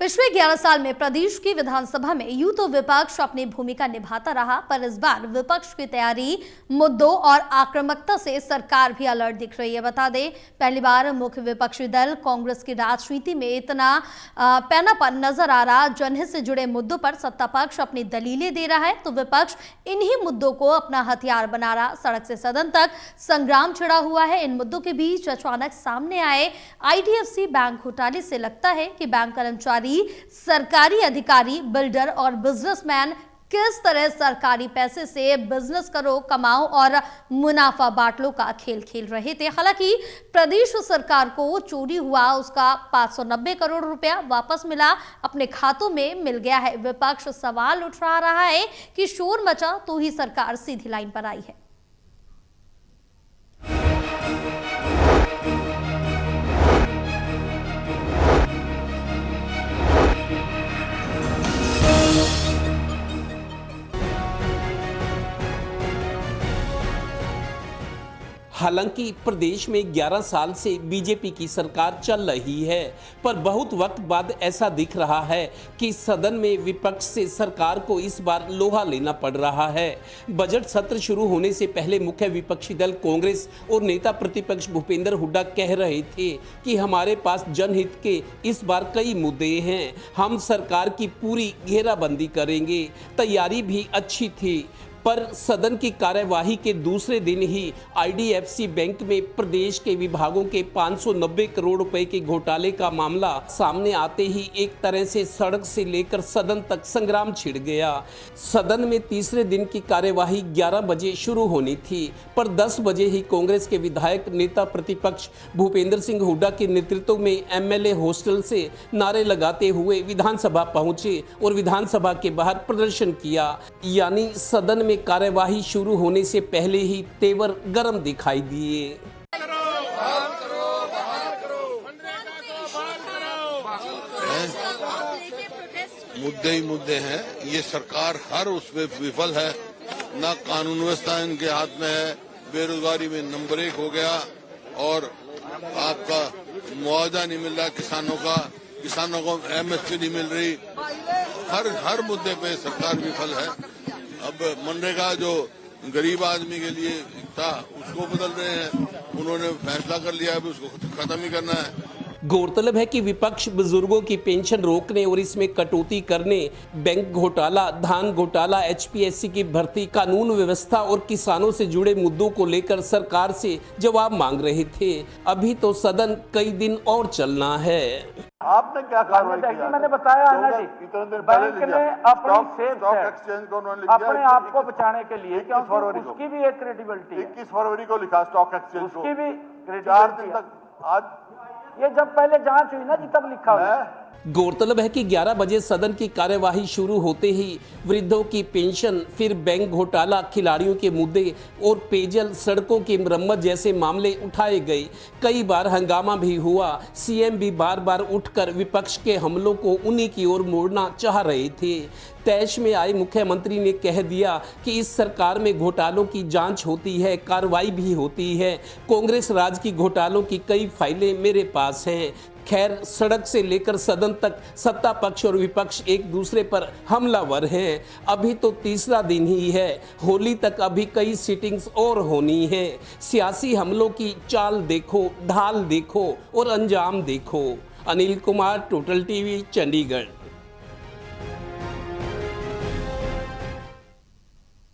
पिछले 11 साल में प्रदेश की विधानसभा में यूं तो विपक्ष अपनी भूमिका निभाता रहा, पर इस बार विपक्ष की तैयारी, मुद्दों और आक्रामकता से सरकार भी अलर्ट दिख रही है। बता दें, पहली बार मुख्य विपक्षी दल कांग्रेस की राजनीति में इतना पैनापन नजर आ रहा। जनहित से जुड़े मुद्दों पर सत्ता पक्ष अपनी दलीलें दे रहा है तो विपक्ष इन्हीं मुद्दों को अपना हथियार बना रहा। सड़क से सदन तक संग्राम छिड़ा हुआ है। इन मुद्दों के बीच अचानक सामने आए IDFC बैंक घोटाले से लगता है कि बैंक कर्मचारी, सरकारी अधिकारी, बिल्डर और बिजनेसमैन किस तरह सरकारी पैसे से बिजनेस करो, कमाओ और मुनाफा बांट लो का खेल खेल रहे थे। हालांकि प्रदेश सरकार को चोरी हुआ उसका 590 करोड़ रुपया वापस मिला, अपने खातों में मिल गया है। विपक्ष सवाल उठा रहा है कि शोर मचा तो ही सरकार सीधी लाइन पर आई है। हालांकि प्रदेश में 11 साल से बीजेपी की सरकार चल रही है, पर बहुत वक्त बाद ऐसा दिख रहा है कि सदन में विपक्ष से सरकार को इस बार लोहा लेना पड़ रहा है। बजट सत्र शुरू होने से पहले मुख्य विपक्षी दल कांग्रेस और नेता प्रतिपक्ष भूपेंद्र हुड्डा कह रहे थे कि हमारे पास जनहित के इस बार कई मुद्दे हैं, हम सरकार की पूरी घेराबंदी करेंगे। तैयारी भी अच्छी थी, पर सदन की कार्यवाही के दूसरे दिन ही IDFC बैंक में प्रदेश के विभागों के 590 करोड़ रुपए के घोटाले का मामला सामने आते ही एक तरह से सड़क से लेकर सदन तक संग्राम छिड़ गया। सदन में तीसरे दिन की कार्यवाही 11 बजे शुरू होनी थी, पर 10 बजे ही कांग्रेस के विधायक नेता प्रतिपक्ष भूपेंद्र सिंह हुड्डा के नेतृत्व में MLA हॉस्टल से नारे लगाते हुए विधानसभा पहुंचे और विधानसभा के बाहर प्रदर्शन किया। यानी सदन में कार्यवाही शुरू होने से पहले ही तेवर गर्म दिखाई दिए। मुद्दे ही मुद्दे हैं। ये सरकार हर उसमें विफल है। ना कानून व्यवस्था इनके हाथ में है, बेरोजगारी में नंबर 1 हो गया और आपका मुआवजा नहीं मिल रहा किसानों को MSP नहीं मिल रही। हर मुद्दे पे सरकार विफल है। अब मनरेगा जो गरीब आदमी के लिए था उसको बदल रहे हैं, उन्होंने फैसला कर लिया है उसको खत्म ही करना है। गौरतलब है कि विपक्ष बुजुर्गों की पेंशन रोकने और इसमें कटौती करने, बैंक घोटाला, धान घोटाला, HPSC की भर्ती, कानून व्यवस्था और किसानों से जुड़े मुद्दों को लेकर सरकार से जवाब मांग रहे थे। अभी तो सदन कई दिन और चलना है। आपने क्या कार्रवाई की? मैंने बताया है ना जी, बैंक ने अपनी अपने आप को बचाने के लिए, क्योंकि उसकी भी एक क्रेडिबिलिटी है। 21 फरवरी को लिखा स्टॉक एक्सचेंज को, उसकी भी 4 दिन तक, आज ये जब पहले जांच हुई ना जी तब लिखा हुआ है। गौरतलब है कि 11 बजे सदन की कार्यवाही शुरू होते ही वृद्धों की पेंशन, फिर बैंक घोटाला, खिलाड़ियों के मुद्दे और पेयजल, सड़कों की मरम्मत जैसे मामले उठाए गए। कई बार हंगामा भी हुआ। CM भी बार बार उठकर विपक्ष के हमलों को उन्हीं की ओर मोड़ना चाह रहे थे। तैश में आए मुख्यमंत्री ने कह दिया कि इस सरकार में घोटालों की जांच होती है, कार्रवाई भी होती है। कांग्रेस राज की घोटालों की कई फाइलें मेरे पास हैं। खैर, सड़क से लेकर सदन तक सत्ता पक्ष और विपक्ष एक दूसरे पर हमलावर हैं। अभी तो तीसरा दिन ही है, होली तक अभी कई सीटिंग्स और होनी है। सियासी हमलों की चाल देखो, ढाल देखो और अंजाम देखो। Anil Kumar, total TV, Chandigarh.